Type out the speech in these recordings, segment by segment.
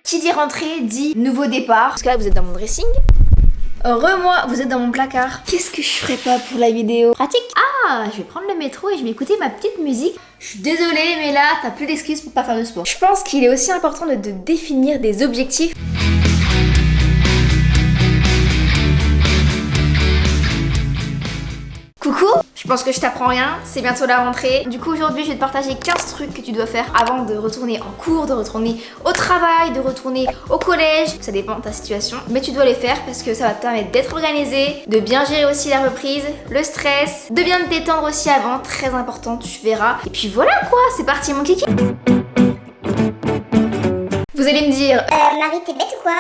Qui dit rentrée dit nouveau départ. Parce que là vous êtes dans mon dressing. Moi, vous êtes dans mon placard. Qu'est-ce que je ferais pas pour la vidéo? Pratique. Ah, je vais prendre le métro et je vais écouter ma petite musique. Je suis désolée, mais là, t'as plus d'excuses pour pas faire de sport. Je pense qu'il est aussi important de définir des objectifs. Coucou, je pense que je t'apprends rien, c'est bientôt la rentrée. Du coup aujourd'hui je vais te partager 15 trucs que tu dois faire avant de retourner en cours, de retourner au travail, de retourner au collège. Ça dépend de ta situation, mais tu dois les faire parce que ça va te permettre d'être organisé, de bien gérer aussi la reprise, le stress, de bien te détendre aussi avant, très important, tu verras. Et puis voilà quoi, c'est parti mon kiki. Vous allez me dire Marie, t'es bête ou quoi?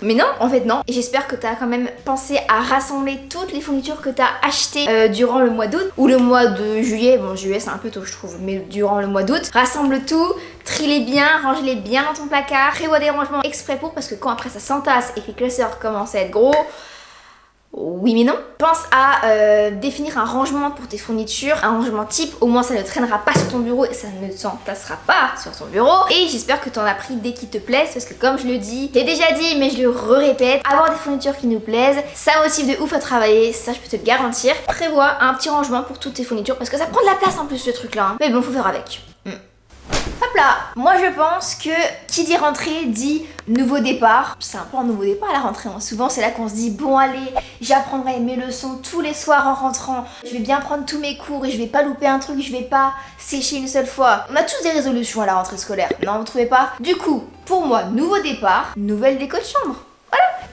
mais non, en fait non. Et j'espère que t'as quand même pensé à rassembler toutes les fournitures que t'as achetées durant le mois d'août ou le mois de juillet. Bon, juillet c'est un peu tôt je trouve, mais durant le mois d'août. Rassemble tout, trie-les bien, range-les bien dans ton placard. Prévois des rangements exprès pour parce que quand après ça s'entasse et que les classeurs commencent à être gros... Oui mais non. Pense à définir un rangement pour tes fournitures, un rangement type, au moins ça ne traînera pas sur ton bureau et ça ne s'entassera pas sur ton bureau. Et j'espère que t'en as pris des qui te plaisent parce que comme je le dis, j'ai déjà dit mais je le répète, avoir des fournitures qui nous plaisent, ça motive de ouf à travailler, ça je peux te le garantir. Prévois un petit rangement pour toutes tes fournitures parce que ça prend de la place en plus ce truc là, hein. Mais bon faut faire avec. Hop là, moi je pense que qui dit rentrée dit nouveau départ. C'est un peu un nouveau départ à la rentrée, hein. Souvent c'est là qu'on se dit bon allez, j'apprendrai mes leçons tous les soirs en rentrant, je vais bien prendre tous mes cours et je vais pas louper un truc, je vais pas sécher une seule fois. On a tous des résolutions à la rentrée scolaire, non vous trouvez pas? Du coup, pour moi, nouveau départ, nouvelle déco de chambre.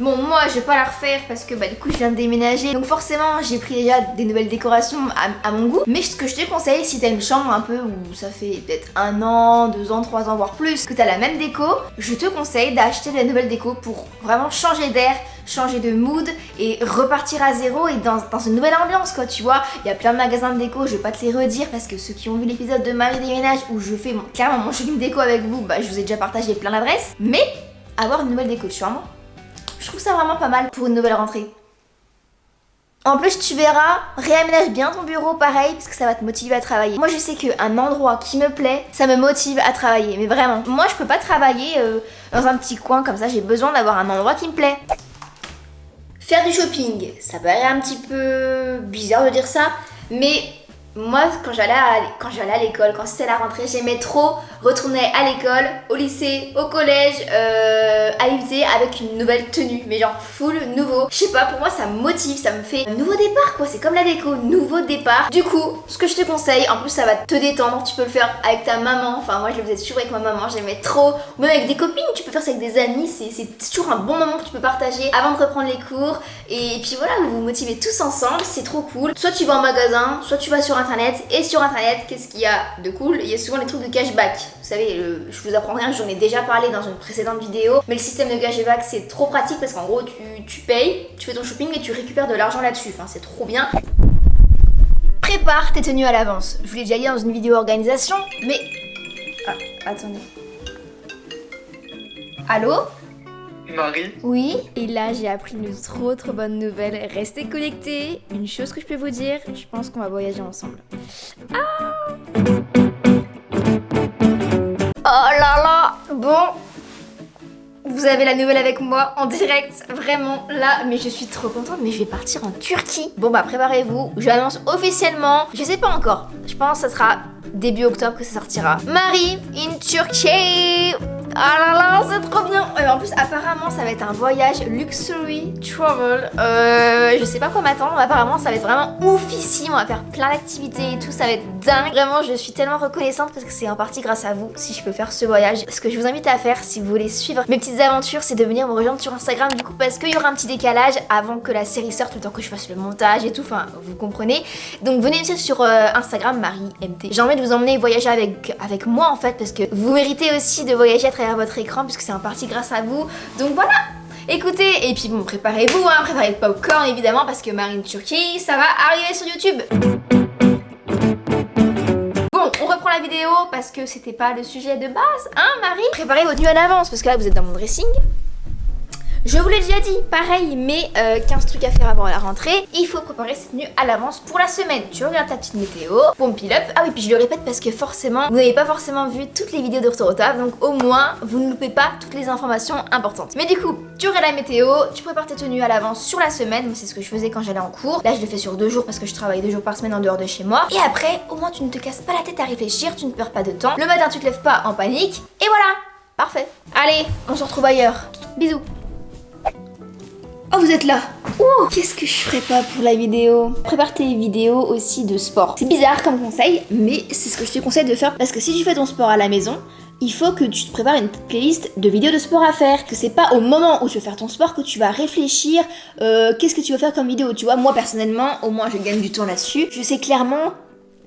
Bon moi je vais pas la refaire parce que du coup je viens de déménager donc forcément j'ai pris déjà des nouvelles décorations à mon goût. Mais ce que je te conseille si t'as une chambre un peu où ça fait peut-être 1 an, 2 ans, 3 ans voire plus que t'as la même déco, je te conseille d'acheter de la nouvelle déco pour vraiment changer d'air, changer de mood et repartir à zéro et dans une nouvelle ambiance quoi tu vois. Il y a plein de magasins de déco, je vais pas te les redire parce que ceux qui ont vu l'épisode de Marie déménage où je fais clairement mon shopping déco avec vous, je vous ai déjà partagé plein d'adresses. Mais avoir une nouvelle déco de chambre, je trouve ça vraiment pas mal pour une nouvelle rentrée. En plus tu verras, réaménage bien ton bureau pareil parce que ça va te motiver à travailler. Moi je sais qu'un endroit qui me plaît, ça me motive à travailler. Mais vraiment, moi je peux pas travailler dans un petit coin comme ça, j'ai besoin d'avoir un endroit qui me plaît. Faire du shopping, ça paraît un petit peu bizarre de dire ça, mais... Moi, quand j'allais à l'école, quand c'était la rentrée, j'aimais trop retourner à l'école, au lycée, au collège, à l'IUT avec une nouvelle tenue, mais genre full nouveau. Je sais pas, pour moi ça me motive, ça me fait un nouveau départ quoi, c'est comme la déco, nouveau départ. Du coup, ce que je te conseille, en plus ça va te détendre, tu peux le faire avec ta maman, enfin moi je le faisais toujours avec ma maman, j'aimais trop, ou même avec des copines, tu peux faire ça avec des amis, c'est toujours un bon moment que tu peux partager avant de reprendre les cours. Et puis voilà, vous vous motivez tous ensemble, c'est trop cool. Soit tu vas en magasin, soit tu vas sur internet. Et sur internet, qu'est-ce qu'il y a de cool? Il y a souvent des trucs de cashback. Vous savez, je vous apprends rien, j'en ai déjà parlé dans une précédente vidéo. Mais le système de cashback c'est trop pratique parce qu'en gros tu payes, tu fais ton shopping et tu récupères de l'argent là-dessus. Enfin c'est trop bien. Prépare tes tenues à l'avance. Je vous l'ai déjà dit dans une vidéo organisation, mais... Ah, attendez. Allô? Marie? Oui, et là j'ai appris une trop bonne nouvelle. Restez connectés. Une chose que je peux vous dire, je pense qu'on va voyager ensemble. Ah! Oh là là! Bon, vous avez la nouvelle avec moi en direct, vraiment là, mais je suis trop contente, mais je vais partir en Turquie. Bon préparez-vous, je l'annonce officiellement, je sais pas encore, je pense que ça sera début octobre que ça sortira. Marie in Turkey! Ah là là, c'est trop bien! En plus, apparemment, ça va être un voyage luxury travel. Je sais pas quoi m'attendre, mais apparemment, ça va être vraiment oufissime. On va faire plein d'activités et tout, ça va être dingue. Vraiment, je suis tellement reconnaissante parce que c'est en partie grâce à vous si je peux faire ce voyage. Ce que je vous invite à faire, si vous voulez suivre mes petites aventures, c'est de venir me rejoindre sur Instagram du coup, parce qu'il y aura un petit décalage avant que la série sorte, le temps que je fasse le montage et tout. Enfin, vous comprenez. Donc, venez me suivre sur Instagram, MarieMT. J'ai envie de vous emmener voyager avec moi en fait, parce que vous méritez aussi de voyager à travers votre écran puisque c'est en partie grâce à vous. Donc voilà, écoutez, et puis bon, préparez-vous, hein, préparez le popcorn évidemment parce que Marie in Turkey, ça va arriver sur YouTube. Bon, on reprend la vidéo parce que c'était pas le sujet de base, hein Marie? Préparez votre nuit à l'avance parce que là vous êtes dans mon dressing. Je vous l'ai déjà dit, pareil, mais 15 trucs à faire avant la rentrée. Il faut préparer cette tenue à l'avance pour la semaine. Tu regardes ta petite météo, pompe up. Ah oui, puis je le répète parce que forcément, vous n'avez pas forcément vu toutes les vidéos de retour au taf, donc au moins, vous ne loupez pas toutes les informations importantes. Mais du coup, tu regardes la météo, tu prépares tes tenues à l'avance sur la semaine. C'est ce que je faisais quand j'allais en cours. Là, je le fais sur 2 jours parce que je travaille 2 jours par semaine en dehors de chez moi. Et après, au moins, tu ne te casses pas la tête à réfléchir, tu ne perds pas de temps. Le matin, tu te lèves pas en panique. Et voilà, parfait. Allez, on se retrouve ailleurs. Bisous. Oh, vous êtes là. Oh, qu'est-ce que je ferais pas pour la vidéo? Prépare tes vidéos aussi de sport. C'est bizarre comme conseil, mais c'est ce que je te conseille de faire parce que si tu fais ton sport à la maison, il faut que tu te prépares une playlist de vidéos de sport à faire. Que c'est pas au moment où tu veux faire ton sport que tu vas réfléchir qu'est-ce que tu vas faire comme vidéo. Tu vois, moi personnellement, au moins je gagne du temps là-dessus. Je sais clairement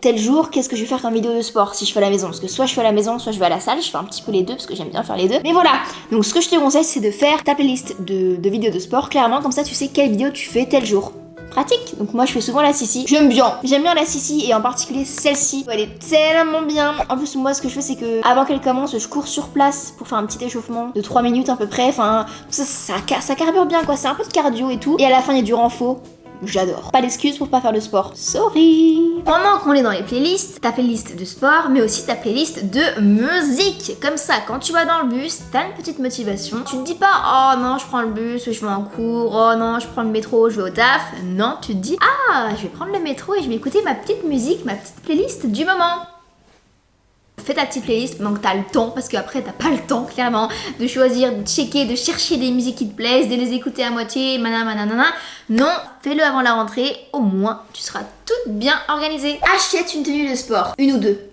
tel jour, qu'est-ce que je vais faire comme vidéo de sport si je fais à la maison. Parce que soit je fais à la maison, soit je vais à la salle. Je fais un petit peu les deux parce que j'aime bien faire les deux. Mais voilà, donc ce que je te conseille, c'est de faire ta playlist de vidéos de sport. Clairement, comme ça tu sais quelle vidéo tu fais tel jour. Pratique. Donc moi je fais souvent la Sissi. J'aime bien la Sissi et en particulier celle-ci. Elle est tellement bien. En plus moi ce que je fais c'est que avant qu'elle commence je cours sur place pour faire un petit échauffement de 3 minutes à peu près. Enfin ça carbure bien quoi. C'est un peu de cardio et tout. Et à la fin il y a du renfort. J'adore. Pas d'excuses pour pas faire de sport. Sorry. Pendant qu'on est dans les playlists, ta playlist de sport, mais aussi ta playlist de musique. Comme ça, quand tu vas dans le bus, t'as une petite motivation. Tu te dis pas, oh non, je prends le bus, je vais en cours, oh non, je prends le métro, je vais au taf. Non, tu te dis, ah, je vais prendre le métro et je vais écouter ma petite musique, ma petite playlist du moment. Fais ta petite playlist, donc t'as le temps, parce qu'après t'as pas le temps clairement de choisir, de checker, de chercher des musiques qui te plaisent, de les écouter à moitié, manana. Non, fais-le avant la rentrée, au moins tu seras toute bien organisée. Achète une tenue de sport, 1 ou 2.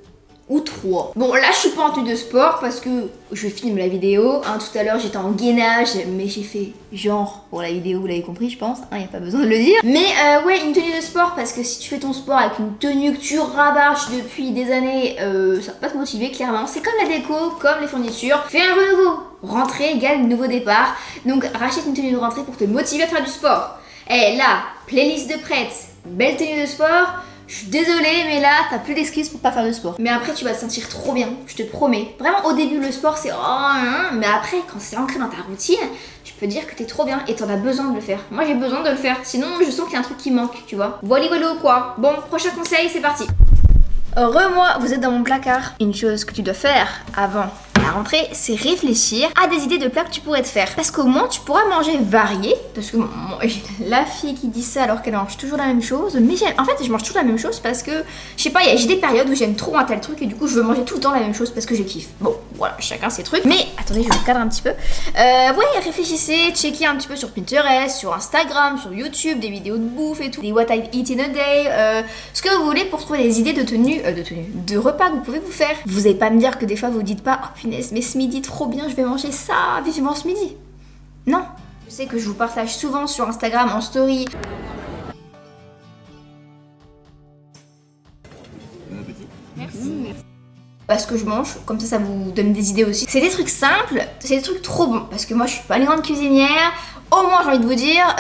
Ou 3. Bon là je suis pas en tenue de sport parce que je filme la vidéo. Tout à l'heure j'étais en gainage, mais j'ai fait genre pour la vidéo, vous l'avez compris je pense, y a pas besoin de le dire. Mais ouais, une tenue de sport parce que si tu fais ton sport avec une tenue que tu rabâches depuis des années, ça va pas te motiver clairement. C'est comme la déco, comme les fournitures. Fais un renouveau. Rentrée égale nouveau départ. Donc rachète une tenue de rentrée pour te motiver à faire du sport. Et là, playlist de prête, belle tenue de sport. Je suis désolée, mais là, t'as plus d'excuses pour pas faire de sport. Mais après, tu vas te sentir trop bien, je te promets. Vraiment, au début, le sport, c'est mais après, quand c'est ancré dans ta routine, je peux dire que t'es trop bien et t'en as besoin de le faire. Moi, j'ai besoin de le faire, sinon, je sens qu'il y a un truc qui manque, tu vois. Voilà quoi. Bon, prochain conseil, c'est parti. Moi, vous êtes dans mon placard. Une chose que tu dois faire avant la rentrée, c'est réfléchir à des idées de plats que tu pourrais te faire. Parce qu'au moins, tu pourras manger varié. Parce que la fille qui dit ça alors qu'elle mange toujours la même chose. Mais en fait, je mange toujours la même chose parce que, je sais pas, j'ai des périodes où j'aime trop un tel truc et du coup, je veux manger tout le temps la même chose parce que je kiffe. Bon, voilà, chacun ses trucs. Mais attendez, je vous cadre un petit peu. Ouais, réfléchissez, checkez un petit peu sur Pinterest, sur Instagram, sur YouTube, des vidéos de bouffe et tout. Des what I eat in a day. Ce que vous voulez pour trouver des idées de repas que vous pouvez vous faire. Vous allez pas me dire que des fois vous dites pas, oh punaise, mais ce midi trop bien, je vais manger ça vivement ce midi. Non. Je sais que je vous partage souvent sur Instagram en story. Bon appétit. Merci. Parce que je mange, comme ça vous donne des idées aussi. C'est des trucs simples, c'est des trucs trop bons. Parce que moi je suis pas une grande cuisinière. Au moins j'ai envie de vous dire,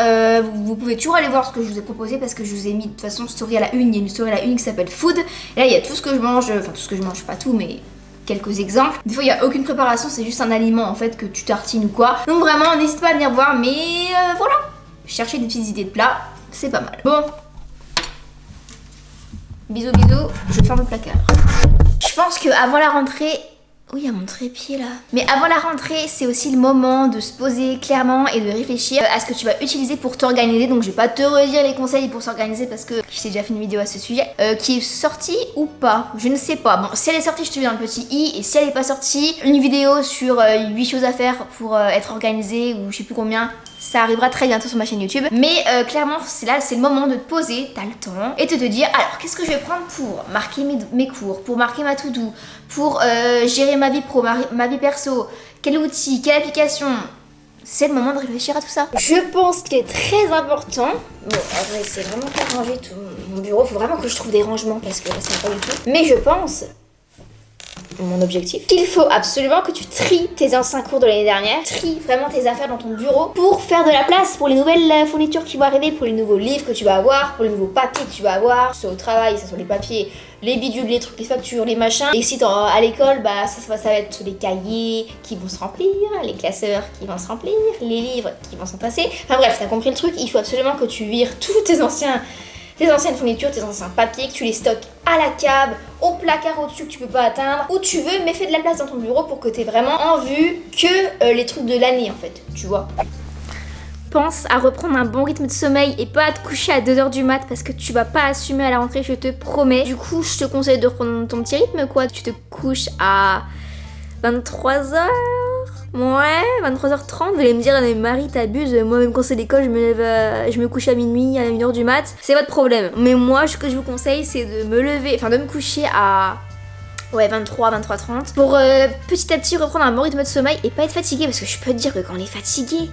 vous pouvez toujours aller voir ce que je vous ai proposé parce que je vous ai mis de toute façon story à la une. Il y a une story à la une qui s'appelle Food. Et là il y a tout ce que je mange, enfin tout ce que je mange, pas tout mais quelques exemples. Des fois il n'y a aucune préparation, c'est juste un aliment en fait que tu tartines ou quoi. Donc vraiment n'hésite pas à venir voir, mais voilà. Chercher des petites idées de plats, c'est pas mal. Bon. Bisous, je ferme le placard. Je pense qu'avant la rentrée... Oui, il y a mon trépied là. Mais avant la rentrée, c'est aussi le moment de se poser clairement et de réfléchir à ce que tu vas utiliser pour t'organiser. Donc je vais pas te redire les conseils pour s'organiser parce que j'ai déjà fait une vidéo à ce sujet. Qui est sortie ou pas, je ne sais pas. Bon, si elle est sortie, je te mets un petit i. Et si elle est pas sortie, une vidéo sur 8 choses à faire pour être organisée ou je sais plus combien. Ça arrivera très bientôt sur ma chaîne YouTube. Mais clairement, c'est le moment de te poser, t'as le temps, et de te dire, alors qu'est-ce que je vais prendre pour marquer mes cours, pour marquer ma to-do, pour gérer ma vie pro, ma vie perso, quel outil, quelle application. C'est le moment de réfléchir à tout ça. Je pense qu'il est très important. Bon, en vrai, c'est vraiment pas rangé tout mon bureau. Faut vraiment que je trouve des rangements parce que là, ça va pas du tout. Mais je pense mon objectif. Il faut absolument que tu tries tes anciens cours de l'année dernière, tries vraiment tes affaires dans ton bureau pour faire de la place pour les nouvelles fournitures qui vont arriver, pour les nouveaux livres que tu vas avoir, pour les nouveaux papiers que tu vas avoir, soit au travail, ça soit les papiers, les bidules, les trucs, les factures, les machins. Et si t'es à l'école, bah ça va être les cahiers qui vont se remplir, les classeurs qui vont se remplir, les livres qui vont s'entasser. Enfin bref, t'as compris le truc, il faut absolument que tu vires tous tes anciennes fournitures, tes anciens papiers, que tu les stockes à la cave, au placard au-dessus que tu peux pas atteindre, où tu veux, mais fais de la place dans ton bureau pour que t'aies vraiment en vue que les trucs de l'année en fait, tu vois. Pense à reprendre un bon rythme de sommeil et pas à te coucher à 2h du mat parce que tu vas pas assumer à la rentrée, je te promets. Du coup, je te conseille de reprendre ton petit rythme quoi. Tu te couches à 23h. Ouais, 23h30, vous allez me dire, mais Marie, t'abuses. Moi, même quand c'est l'école, je me couche à minuit, à 1h du mat. C'est votre problème. Mais moi, ce que je vous conseille, c'est de me coucher à 23h30 pour petit à petit reprendre un bon rythme de sommeil et pas être fatigué. Parce que je peux te dire que quand on est fatigué,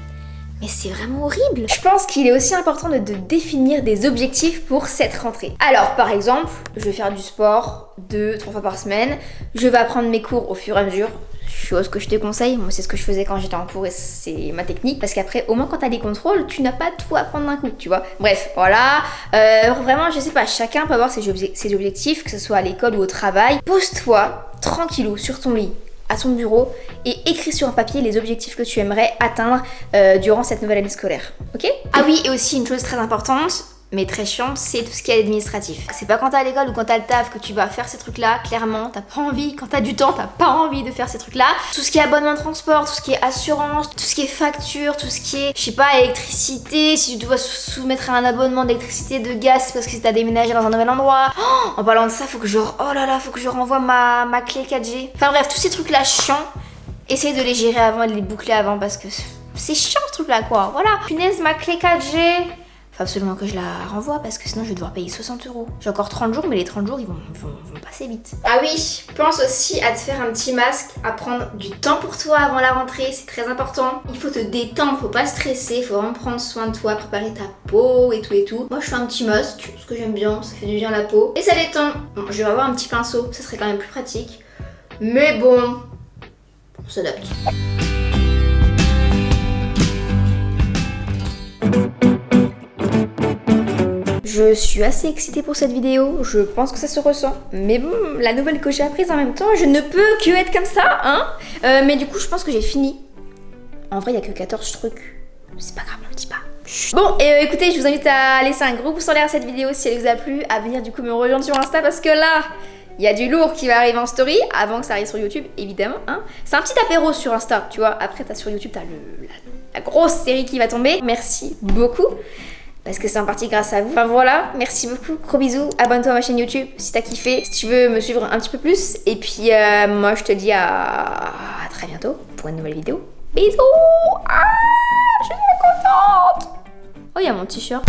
mais c'est vraiment horrible. Je pense qu'il est aussi important de définir des objectifs pour cette rentrée. Alors, par exemple, je vais faire du sport 2-3 fois par semaine. Je vais apprendre mes cours au fur et à mesure. Chose que je te conseille, moi c'est ce que je faisais quand j'étais en cours et c'est ma technique, parce qu'après au moins quand t'as des contrôles, tu n'as pas tout à prendre d'un coup, tu vois. Bref, voilà, vraiment je sais pas, chacun peut avoir ses objectifs, que ce soit à l'école ou au travail. Pose-toi tranquillou sur ton lit, à ton bureau, et écris sur un papier les objectifs que tu aimerais atteindre durant cette nouvelle année scolaire, ok? Ah oui, et aussi une chose très importante, mais très chiante, c'est tout ce qui est administratif. C'est pas quand t'es à l'école ou quand t'as le taf que tu vas faire ces trucs-là, clairement, t'as pas envie, quand t'as du temps, t'as pas envie de faire ces trucs-là. Tout ce qui est abonnement de transport, tout ce qui est assurance, tout ce qui est facture, tout ce qui est, je sais pas, électricité, si tu dois soumettre à un abonnement d'électricité, de gaz, parce que t'as déménagé dans un nouvel endroit. Oh, en parlant de ça, faut que je renvoie ma clé 4G. Enfin bref, tous ces trucs-là chiants, essaye de les gérer avant et de les boucler avant, parce que c'est chiant ce truc-là, quoi. Voilà, punaise, ma clé 4G. Faut absolument que je la renvoie parce que sinon je vais devoir payer 60€. J'ai encore 30 jours, mais les 30 jours ils vont passer vite. Ah oui, pense aussi à te faire un petit masque, à prendre du temps pour toi avant la rentrée, c'est très important. Il faut te détendre, faut pas stresser, faut vraiment prendre soin de toi, préparer ta peau et tout et tout. Moi je fais un petit masque, ce que j'aime bien, ça fait du bien à la peau. Et ça détend. Bon, je vais avoir un petit pinceau, ça serait quand même plus pratique. Mais bon, on s'adapte. Je suis assez excitée pour cette vidéo, je pense que ça se ressent. Mais bon, la nouvelle que j'ai apprise en même temps, je ne peux que être comme ça, hein. Mais du coup, je pense que j'ai fini. En vrai, il n'y a que 14 trucs. C'est pas grave, on le dit pas. Bon, et écoutez, je vous invite à laisser un gros pouce en l'air à cette vidéo si elle vous a plu, à venir du coup me rejoindre sur Insta parce que là, il y a du lourd qui va arriver en story, avant que ça arrive sur YouTube, évidemment, hein. C'est un petit apéro sur Insta, tu vois. Après, sur YouTube, t'as la grosse série qui va tomber. Merci beaucoup. Parce que c'est en partie grâce à vous. Enfin voilà, merci beaucoup, gros bisous, abonne-toi à ma chaîne YouTube si t'as kiffé, si tu veux me suivre un petit peu plus. Et puis moi je te dis à très bientôt pour une nouvelle vidéo. Bisous. Ah, je suis contente. Oh, il y a mon t-shirt.